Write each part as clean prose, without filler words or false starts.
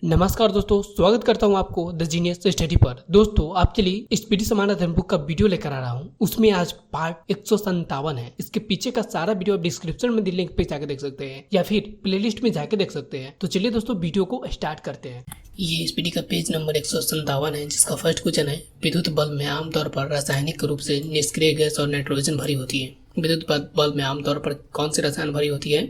नमस्कार दोस्तों, स्वागत करता हूं आपको द जीनियस स्टडी पर। दोस्तों, आपके लिए स्पीडी समानांतर बुक का वीडियो लेकर आ रहा हूं। उसमें आज पार्ट 157 है। इसके पीछे का सारा वीडियो आप डिस्क्रिप्शन में दी लिंक पे जाकर देख सकते हैं या फिर प्लेलिस्ट में जाकर देख सकते हैं। तो चलिए दोस्तों, वीडियो को स्टार्ट करते हैं। ये स्पीडी का पेज नंबर 157 है, जिसका फर्स्ट क्वेश्चन है, विद्युत बल्ब में आमतौर पर रासायनिक रूप से निष्क्रिय गैस और नाइट्रोजन भरी होती है। विद्युत बल्ब में आमतौर पर कौन सी रसायन भरी होती है?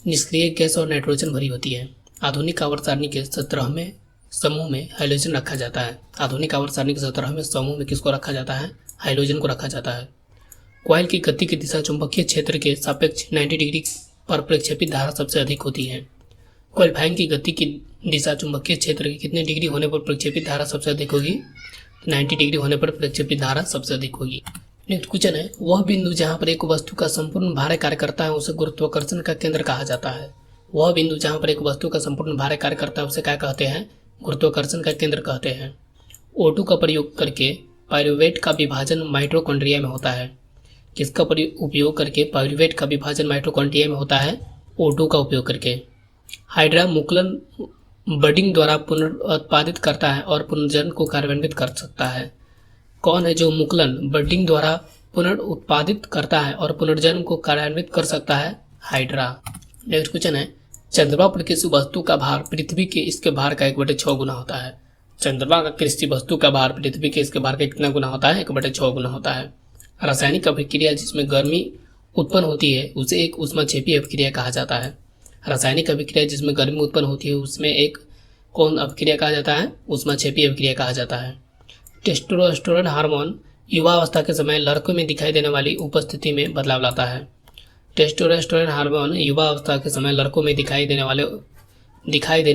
निष्क्रिय गैस और नाइट्रोजन भरी होती है। आधुनिक आवर्त सारणी के 17वें समूह में हाइड्रोजन रखा जाता है। आधुनिक आवर्त सारणी के 17वें समूह में किसको रखा जाता है? हाइड्रोजन को रखा जाता है। कॉइल की गति की दिशा चुंबकीय क्षेत्र के सापेक्ष 90 डिग्री पर प्रक्षेपित धारा सबसे अधिक होती है। कॉइल फैन की गति की दिशा चुंबकीय क्षेत्र के कितने डिग्री होने पर प्रक्षेपित धारा सबसे अधिक होगी? 90 डिग्री होने पर प्रक्षेपित धारा सबसे अधिक होगी। नेक्स्ट क्वेश्चन है, वह बिंदु जहाँ पर एक वस्तु का संपूर्ण भार कार्य करता है उसे गुरुत्वाकर्षण का केंद्र कहा जाता है। वह बिंदु जहाँ पर एक वस्तु का संपूर्ण भार कार्य करता है उसे क्या कहते हैं? गुरुत्वाकर्षण का केंद्र कहते हैं। O2 का प्रयोग करके पाइरूवेट का विभाजन माइटोकॉन्ड्रिया में होता है। किसका उपयोग करके पाइरूवेट का विभाजन माइटोकॉन्ड्रिया में होता है? O2 का उपयोग करके। हाइड्रा मुकुलन बडिंग द्वारा पुनरुत्पादित करता है और पुनर्जनन को कार्यान्वित कर सकता है। कौन है जो मुकुलन बडिंग द्वारा पुनरुत्पादित करता है और पुनर्जनन को कार्यान्वित कर सकता है? हाइड्रा। नेक्स्ट क्वेश्चन है, चंद्रमा पर किसी वस्तु का भार पृथ्वी के इसके भार का 1/6 गुना होता है। चंद्रमा का किसी वस्तु का भार पृथ्वी के इसके भार का कितना गुना होता है? 1/6 गुना होता है। रासायनिक अभिक्रिया जिसमें गर्मी उत्पन्न होती है उसे एक ऊष्माक्षेपी अभिक्रिया कहा जाता है। रासायनिक अभिक्रिया जिसमें गर्मी उत्पन्न होती है उसमें एक कौन अभिक्रिया कहा जाता है? ऊष्माक्षेपी अभिक्रिया कहा जाता है। टेस्टोस्टेरोन हार्मोन युवावस्था के समय लड़कों में दिखाई देने वाली उपस्थिति में बदलाव लाता है। टेस्टोस्टेरोन हार्मोन युवा अवस्था के समय लड़कों में दिखाई देने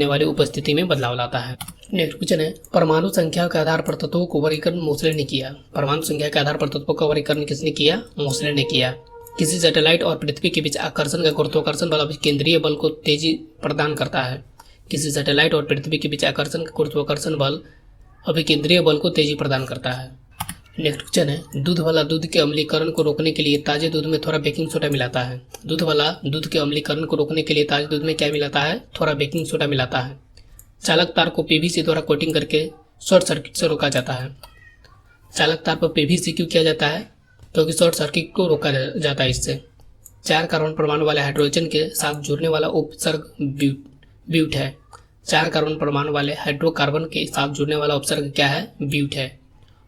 वाली उपस्थिति में बदलाव लाता है। नेक्स्ट क्वेश्चन है, परमाणु संख्या के आधार पर तत्वों को वर्गीकरण मोसले ने किया। परमाणु संख्या के आधार पर तत्वों का वर्गीकरण किसने किया? मोसले ने किया। किसी सैटेलाइट और पृथ्वी के बीच आकर्षण का गुरुत्वाकर्षण बल अभिकेंद्रीय बल को तेजी प्रदान करता है। किसी सैटेलाइट और पृथ्वी के बीच आकर्षण का गुरुत्वाकर्षण बल अभिकेंद्रीय बल को तेजी प्रदान करता है। नेक्स्ट क्वेश्चन है, दूध वाला दूध के अम्लीकरण को रोकने के लिए ताजे दूध में थोड़ा बेकिंग सोडा मिलाता है। दूध वाला दूध के अम्लीकरण को रोकने के लिए ताजे दूध में क्या मिलाता है? थोड़ा बेकिंग सोडा मिलाता है। चालक तार को पीवीसी द्वारा कोटिंग करके शॉर्ट सर्किट से रोका जाता है। चालक तार पर पीवीसी क्यों किया जाता है? क्योंकि शॉर्ट सर्किट को रोका जाता है इससे। 4 कार्बन परमाणु वाले हाइड्रोजन के साथ जुड़ने वाला उपसर्ग ब्यूट है। 4 कार्बन परमाणु वाले हाइड्रोकार्बन के साथ जुड़ने वाला उपसर्ग क्या है? ब्यूट है।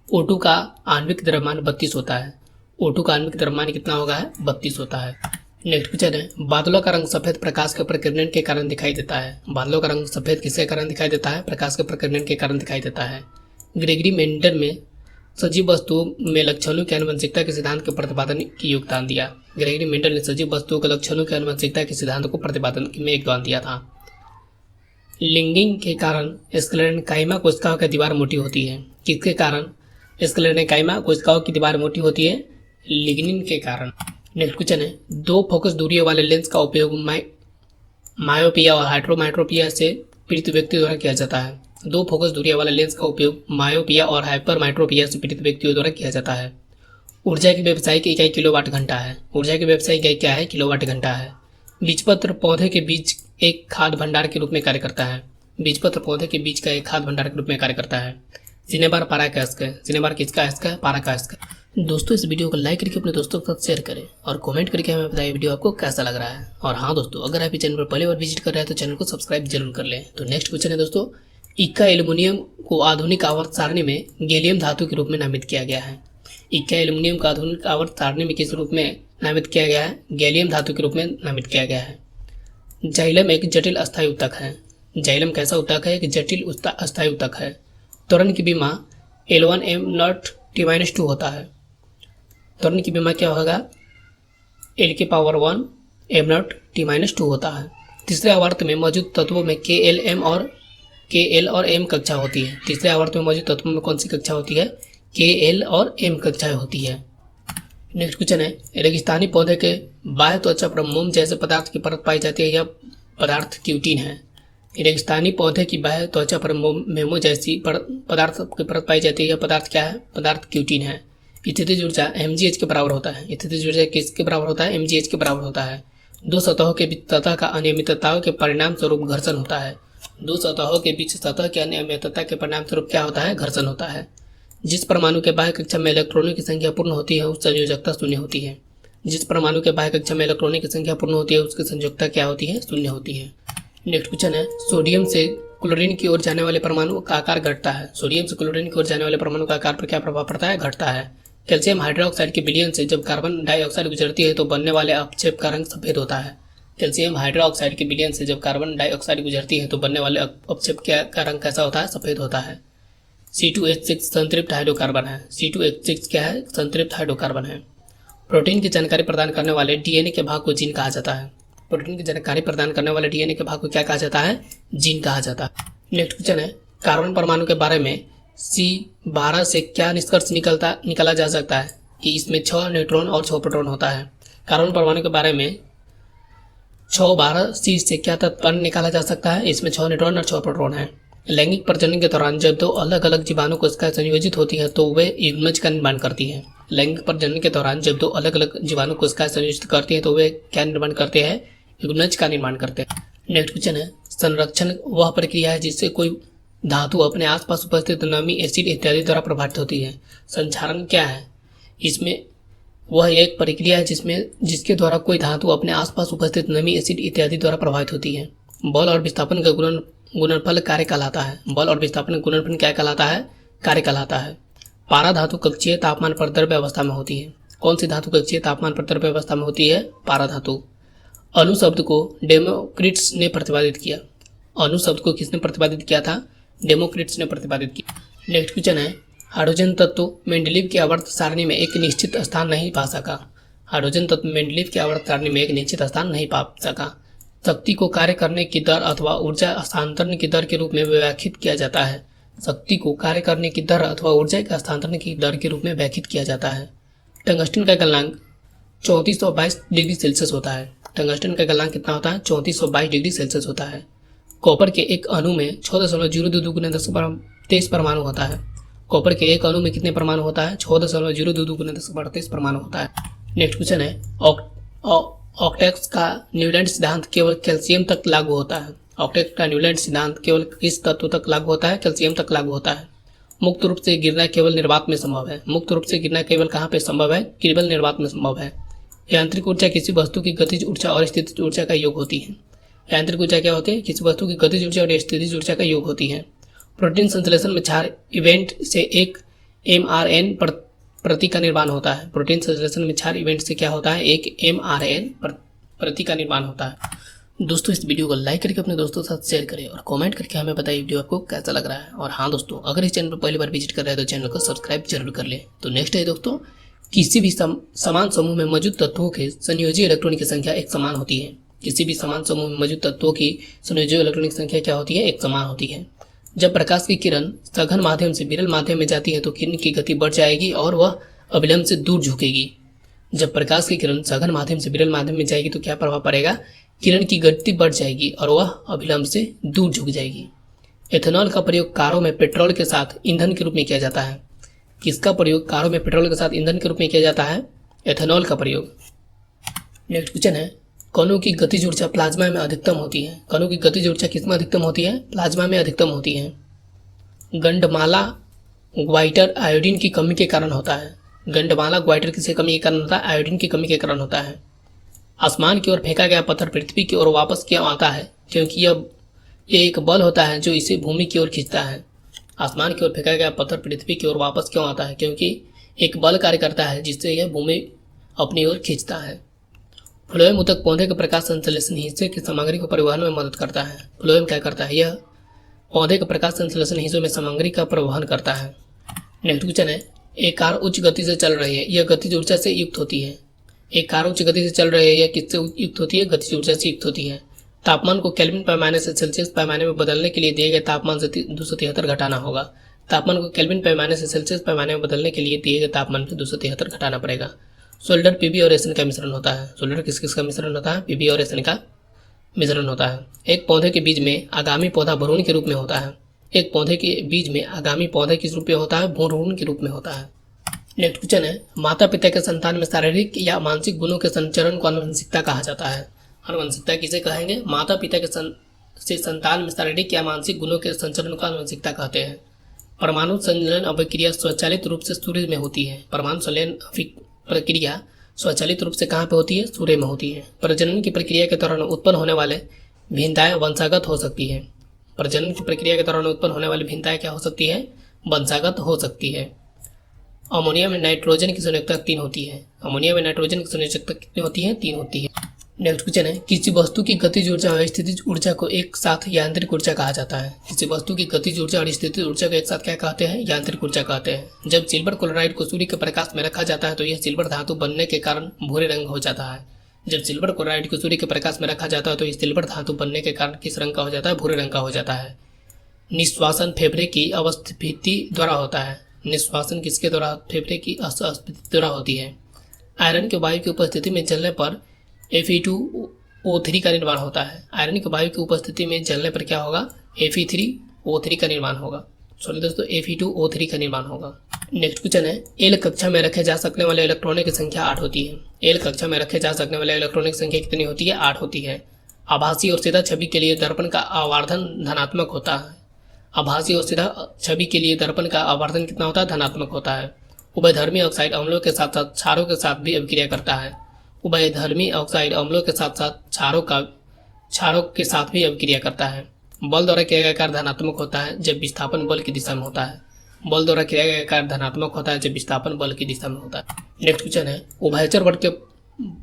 O2 का आणविक द्रव्यमान 32 होता है। O2 का आणविक द्रव्यमान कितना होगा? 32 होता है। नेक्स्ट क्वेश्चन है, बादलों का रंग सफेद प्रकाश के प्रकीर्णन के कारण दिखाई देता है। बादलों का रंग सफेद किसके कारण दिखाई देता है? प्रकाश के प्रकीर्णन के कारण दिखाई देता है। ग्रेगरी मेंडल में सजीव वस्तुओं में लक्षणों की आनुवंशिकता के सिद्धांत के प्रतिपादन की योगदान दिया। ग्रेगरी मेंडल ने सजीव वस्तुओं के लक्षणों की आनुवंशिकता के सिद्धांत को प्रतिपादन में योगदान दिया था। लिंगिंग के कारण स्क्लेरेनकाइमा कोशिकाओं की दीवार मोटी होती है। किसके कारण स्क्लेरेनकाइमा कोशिकाओं की दीवार मोटी होती है? लिग्निन के कारण। नेक्स्ट क्वेश्चन है, 2 फोकस दूरियों वाले लेंस का उपयोग मायोपिया और हाइड्रोमाइट्रोपिया से पीड़ित व्यक्तियों द्वारा किया जाता है। 2 फोकस दूरियों वाले लेंस का उपयोग मायोपिया और हाइपरमाइट्रोपिया से पीड़ित व्यक्तियों द्वारा किया जाता है। ऊर्जा की व्यावसायिक इकाई किलोवाट घंटा है। ऊर्जा की व्यावसायिक इकाई क्या है? किलोवाट घंटा है। बीजपत्र पौधे के बीज एक खाद्य भंडार के रूप में कार्य करता है। बीजपत्र पौधे के बीज का एक खाद्य भंडार के रूप में कार्य करता है। जिनेबार पाराकास्क है। जिनेबार किसका अस्क है? पाराकास्क। दोस्तों, इस वीडियो को लाइक करके अपने दोस्तों के साथ शेयर करें और कमेंट करके हमें बताइए वीडियो आपको कैसा लग रहा है। और हाँ दोस्तों, अगर आप इस चैनल पर पहली बार विजिट कर रहे हैं तो चैनल को सब्सक्राइब जरूर कर लें। तो नेक्स्ट क्वेश्चन है दोस्तों, इक्का एल्युमिनियम को आधुनिक आवर्त सारणी में गैलियम धातु के रूप में नामित किया गया है। इक्का एल्युमिनियम को आधुनिक आवर्त सारणी में किस रूप में नामित किया गया है? गैलियम धातु के रूप में नामित किया गया है। जाइलम एक जटिल अस्थायी ऊतक है। जाइलम कैसा ऊतक है? एक जटिल अस्थायी ऊतक है। त्वरण की बीमा L1m0T-2 होता है। त्वरण की बीमा क्या होगा? L⁻1 m0T-2 होता है। तीसरे आवर्त में मौजूद तत्वों में KL और M कक्षा होती है। तीसरे आवर्त में मौजूद तत्वों में कौन सी कक्षा होती है? KL और M कक्षाएं होती है। नेक्स्ट क्वेश्चन है, रेगिस्तानी पौधे के बाह्य त्वचा पर मोम जैसे पदार्थ की परत पाई जाती है। यह पदार्थ क्यूटिन है। रेगिस्तानी पौधे की बाह्य त्वचा पर मेमो जैसी पदार्थ की परत पाई जाती है। यह पदार्थ क्या है? पदार्थ क्यूटिन है। स्थितिज ऊर्जा mgh के बराबर होता है। स्थितिज ऊर्जा किसके बराबर होता है? mgh के बराबर होता है। 2 सतहों के बीच सतह का अनियमितताओं के परिणाम स्वरूप घर्षण होता है। दो सतहों के बीच सतह की अनियमितता के परिणाम स्वरूप क्या होता है? घर्षण होता है। जिस परमाणु के बाह्य कक्षा में इलेक्ट्रॉनों की संख्या पूर्ण होती है उसकी संयोजकता शून्य होती है। जिस परमाणु के बाह्य कक्षा में इलेक्ट्रॉनों की संख्या पूर्ण होती है उसकी संयोजकता क्या होती है? शून्य होती है। नेक्स्ट क्वेश्चन है, सोडियम से क्लोरीन की ओर जाने वाले परमाणु का आकार घटता है। सोडियम से क्लोरीन की ओर जाने वाले परमाणु का आकार पर क्या प्रभाव पड़ता है? घटता है। कैल्शियम हाइड्रोक्साइड के विलयन से जब कार्बन डाइऑक्साइड गुजरती है तो बनने वाले अपक्षेप का रंग सफेद होता है। कैल्शियम हाइड्रोक्साइड के विलयन से जब कार्बन डाइऑक्साइड गुजरती है तो बनने वाले अपक्षेप का रंग कैसा होता है? सफेद होता है। C2H6 संतृप्त हाइड्रोकार्बन है। C2H6 क्या है? संतृप्त हाइड्रोकार्बन है। प्रोटीन की जानकारी प्रदान करने वाले डीएनए के भाग को जीन कहा जाता है। प्रोटीन की जानकारी प्रदान करने वाले डीएनए के भाग को क्या कहा जाता है? जीन कहा जाता है। नेक्स्ट क्वेश्चन है, कार्बन परमाणु के बारे में C12 से क्या निष्कर्ष निकाला जा सकता है? कि इसमें 6 न्यूट्रॉन और 6 प्रोटॉन होता है। कार्बन परमाणु के बारे में 612C से क्या तात्पर्य निकाला जा सकता है? इसमें 6 न्यूट्रॉन और 6 प्रोटॉन है। लैंगिक प्रजनन के दौरान जब दो अलग अलग जीवाणु कोशिकाएं संयोजित होती है तो वे युग्मज का निर्माण करती है। लैंगिक प्रजनन के दौरान जब दो अलग अलग जीवाणु कोशिकाएं संयोजित करती है तो वे क्या निर्माण करते हैं? युग्मज का निर्माण करते हैं। नेक्स्ट क्वेश्चन है, संरक्षण वह प्रक्रिया है जिससे कोई धातु अपने आसपास उपस्थित नमी, एसिड इत्यादि द्वारा प्रभावित होती है। संक्षारण क्या है? इसमें वह एक प्रक्रिया है जिसके द्वारा कोई धातु अपने आसपास उपस्थित नमी, एसिड इत्यादि द्वारा प्रभावित होती है। बल और विस्थापन का गुणनफल कार्य कहलाता है। बल और विस्थापन का गुणनफल क्या कहलाता है? कार्य कहलाता है। पारा धातु कक्षीय तापमान पर द्रव्य अवस्था में होती है। कौन सी धातु कक्षीय तापमान पर द्रव्य अवस्था में होती है? पारा धातु। अणु शब्द को डेमोक्रिट्स ने प्रतिपादित किया। अणु शब्द को किसने प्रतिपादित किया था? डेमोक्रिट्स ने प्रतिपादित किया। नेक्स्ट क्वेश्चन है, हाइड्रोजन तत्व मेंडलीव की आवर्त सारणी में एक निश्चित स्थान नहीं पा सका। हाइड्रोजन तत्व मेंडलीव की आवर्त सारणी में एक निश्चित स्थान नहीं पा सका। शक्ति को कार्य करने की दर अथवा ऊर्जा हस्तांतरण की दर के रूप में व्याख्यात किया जाता है। शक्ति को कार्य करने की दर अथवा ऊर्जा के हस्तांतरण की दर के रूप में व्याख्यात किया जाता है। टंगस्टन का गलनांक 3422 डिग्री सेल्सियस होता है। टंगस्टन का गलनांक कितना होता है? 3422 डिग्री सेल्सियस होता है। कॉपर के एक अणु में 6.022 × 1023 परमाणु होता है। कॉपर के एक अणु में कितने परमाणु होता है? 6.022 × 1023 परमाणु होता है। नेक्स्ट क्वेश्चन है, ऑक्टेट का न्यूलैंड सिद्धांत केवल कैल्शियम तक लागू होता है। ऑक्टेट का न्यूलैंड सिद्धांत केवल किस तत्व तक लागू होता है? कैल्शियम तक लागू होता है। मुक्त रूप से गिरना केवल निर्वात में संभव है। मुक्त रूप से गिरना केवल कहाँ पे संभव है? केवल निर्वात में संभव है। यांत्रिक ऊर्जा किसी वस्तु की गतिज ऊर्जा और स्थितिज ऊर्जा का योग होती है। यांत्रिक ऊर्जा क्या होती है? किसी वस्तु की गतिज ऊर्जा और स्थितिज ऊर्जा का योग होती है। प्रोटीन संश्लेषण में क्षार इवेंट से एक mRNA प्रति का निर्माण होता है। प्रोटीन संश्लेषण में क्षार इवेंट से क्या होता है? एक mRNA प्रति का निर्माण होता है। दोस्तों, इस वीडियो को लाइक करके अपने दोस्तों के साथ शेयर करें और कमेंट करके हमें बताइए वीडियो आपको कैसा लग रहा है। और हाँ दोस्तों, अगर इस चैनल पर पहली बार विजिट कर रहे हैं तो चैनल को सब्सक्राइब जरूर कर लें। तो नेक्स्ट है दोस्तों, किसी भी समान समूह में मौजूद तत्वों के संयोजी इलेक्ट्रॉन की संख्या एक समान होती है। किसी भी समान समूह में मौजूद तत्वों की संयोजी इलेक्ट्रॉन की संख्या क्या होती है? एक समान होती है। जब प्रकाश की किरण सघन माध्यम से विरल माध्यम में जाती है तो किरण की गति बढ़ जाएगी और वह अविलंब से दूर झुकेगी। जब प्रकाश की किरण सघन माध्यम से विरल माध्यम में जाएगी तो क्या प्रभाव पड़ेगा? किरण की गति बढ़ जाएगी और वह अविलंब से दूर झुक जाएगी। एथेनॉल का प्रयोग कारों में पेट्रोल के साथ ईंधन के रूप में किया जाता है। किसका प्रयोग कारों में पेट्रोल के साथ ईंधन के रूप में किया जाता है? एथेनॉल का प्रयोग। नेक्स्ट क्वेश्चन है, कणों की गतिज ऊर्जा प्लाज्मा में अधिकतम होती है। कणों की गतिज ऊर्जा किसमें अधिकतम होती है? प्लाज्मा में अधिकतम होती है। गंडमाला ग्वाइटर आयोडीन की कमी के कारण होता है। गंडमाला ग्वाइटर किसकी कमी के कारण होता है? आयोडीन की कमी के कारण होता है। आसमान की ओर फेंका गया पत्थर पृथ्वी की ओर वापस क्यों आता है? क्योंकि यह एक बल होता है जो इसे भूमि की ओर खींचता है। आसमान की ओर फेंका गया पत्थर पृथ्वी की ओर वापस क्यों आता है? क्योंकि एक बल कार्य करता है जिससे यह भूमि अपनी ओर खींचता है। फ्लोएम ऊतक पौधे के प्रकाश संश्लेषण हिस्से की सामग्री को परिवहन में मदद करता है। फ्लोएम क्या करता है? यह पौधे के प्रकाश संश्लेषण हिस्सों में सामग्री का परिवहन करता है। नेक्स्ट क्वेश्चन है, एक कार उच्च गति से चल रही है, यह गतिज ऊर्जा से युक्त होती है। एक कार उच्च गति से चल रही है, यह किससे युक्त होती है? गतिज ऊर्जा से युक्त होती है। तापमान को केल्विन पैमाने से सेल्सियस पैमाने में बदलने के लिए दिए गए तापमान से 273 घटाना होगा। तापमान को केल्विन पैमाने से सेल्सियस पैमाने में बदलने के लिए दिए गए तापमान से 273 घटाना पड़ेगा। सोल्डर पीबी और एसन का मिश्रण होता है। सोल्डर किस किस का मिश्रण होता है? पीबी और एसन का मिश्रण होता है। एक पौधे के बीज में आगामी पौधा भ्रूण के रूप में होता है। एक पौधे के बीज में आगामी पौधे किस रूप में होता है? भ्रूण के रूप में होता है। नेक्स्ट क्वेश्चन है, माता पिता के संतान में शारीरिक या मानसिक गुणों के संचरण को आनुवंशिकता कहा जाता है। आनुवंशिकता किसे कहेंगे? माता पिता के से संतान में शारीरिक या मानसिक गुणों के संचरण को आनुवंशिकता कहते हैं। परमाणु संलयन अभिक्रिया स्वचालित रूप से सूर्य में होती है। परमाणु संलयन प्रक्रिया स्वचालित रूप से कहाँ पे होती है? सूर्य में होती है। प्रजनन की प्रक्रिया के दौरान उत्पन्न होने वाले भिन्नताएं वंशागत हो सकती है। प्रजनन की प्रक्रिया के दौरान उत्पन्न होने वाली भिन्नताएं क्या हो सकती है? वंशागत हो सकती है। अमोनिया में नाइट्रोजन की संयोजकता 3 होती है। अमोनिया में नाइट्रोजन की संयोजकता कितनी होती है? 3 होती है। नेक्स्ट क्वेश्चन है, किसी वस्तु की गतिज ऊर्जा और स्थितिज ऊर्जा को एक साथ यांत्रिक ऊर्जा कहा जाता है। किसी वस्तु की गतिज ऊर्जा और स्थितिज ऊर्जा को एक साथ क्या कहते हैं? यांत्रिक ऊर्जा कहते हैं। जब सिल्वर क्लोराइड को सूर्य के प्रकाश में रखा जाता है तो यह सिल्वर धातु बनने के कारण भूरे रंग हो जाता है। जब सिल्वर क्लोराइड को सूर्य के प्रकाश में रखा जाता है तो यह सिल्वर धातु बनने के कारण किस रंग का हो जाता है? भूरे रंग का हो जाता है। निश्वासन फेफड़े की अवस्थिति द्वारा होता है। निश्वासन किसके द्वारा? फेफड़े की अवस्थिति द्वारा होती है। आयरन के वायु की उपस्थिति में जलने पर Fe2O3 का निर्माण होता है। आयरन के वायु की उपस्थिति में जलने पर क्या होगा? Fe3O3 का निर्माण होगा। सॉरी दोस्तों, Fe2O3 का निर्माण होगा। नेक्स्ट क्वेश्चन है, एल कक्षा में रखे जा सकने वाले इलेक्ट्रॉनों की संख्या 8 होती है। एल कक्षा में रखे जा सकने वाले इलेक्ट्रॉनों की संख्या कितनी होती है? 8 होती है। आभासी और सीधा छवि के लिए दर्पण का आवर्धन धनात्मक होता है। आभासी और सीधा छवि के लिए दर्पण का आवर्धन कितना होता है? धनात्मक होता है। उभयधर्मी ऑक्साइड अम्लों के साथ साथ क्षारों के साथ भी अभिक्रिया करता है। उभयधर्मी ऑक्साइड अम्लों के साथ साथ क्षारों के साथ भी अभिक्रिया करता है। बल द्वारा किया गया कार्य धनात्मक होता है जब विस्थापन बल की दिशा में होता है। बल द्वारा किया गया कार्य धनात्मक होता है जब विस्थापन बल की दिशा में होता है। नेक्स्ट क्वेश्चन है, उभयचर वर्ग के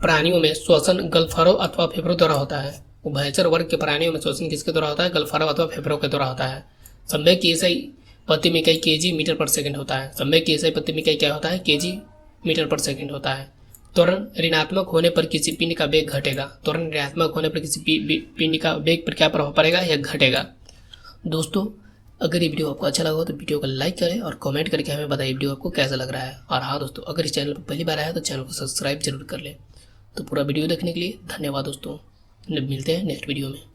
प्राणियों में श्वसन गल्फरों अथवा फेफड़ों द्वारा होता है। उभयचर वर्ग के प्राणियों में श्वसन किसके द्वारा होता है? गल्फरों अथवा फेफड़ों के द्वारा होता है। संवेग की एसआई प्रति इकाई kg मीटर पर सेकंड होता है। संवेग की एसआई प्रति इकाई क्या होता है? kg मीटर पर सेकंड होता है। त्वरण ऋणात्मक होने पर किसी पिंड का वेग घटेगा। त्वरण ऋणात्मक होने पर किसी पिंड का वेग पर क्या प्रभाव पड़ेगा? या घटेगा। दोस्तों, अगर ये वीडियो आपको अच्छा लगा हो तो वीडियो को लाइक करें और कमेंट करके हमें बताइए वीडियो आपको कैसा लग रहा है। और हाँ दोस्तों, अगर इस चैनल पर पहली बार आया तो चैनल को सब्सक्राइब जरूर कर लें। तो पूरा वीडियो देखने के लिए धन्यवाद दोस्तों। मिलते हैं नेक्स्ट वीडियो में।